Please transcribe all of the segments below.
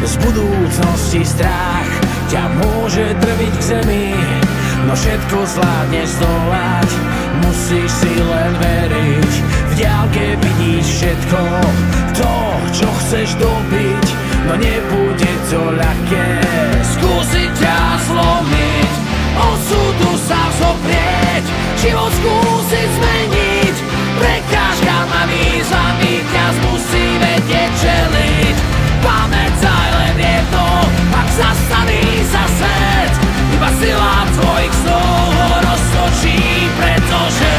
Z budúcnosti strach ťa môže drviť k zemi, no všetko zvládneš zdolať, musíš si len veriť. V diaľke vidíš všetko, to, čo chceš dobiť, no nebude to ľahké skúsiť ťa zlomiť, osudu sa vzoprieť, život skúsiť zmeniť. Prekážkam a výzvam víťaz musí vedieť čeliť. Pamätaj len jedno, ak zastaví sa svet, iba sila tvojich snov ho roztočí, pretože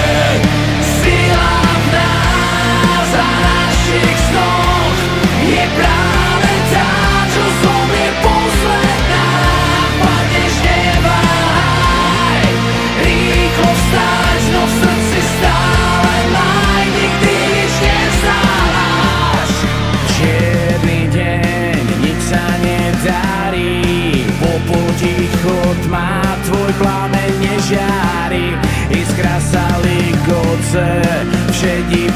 sila v nás a našich snoch je práve tá, čo zlomie posledná. Padneš, neváhaj, rýchlo vstaň, no v srdci stále maj, nikdy nič nezdávaš. Čierny deň, nič sa nedarí, po potichu tma tvoj plameň nežiari, iskra sa ligoce, všedí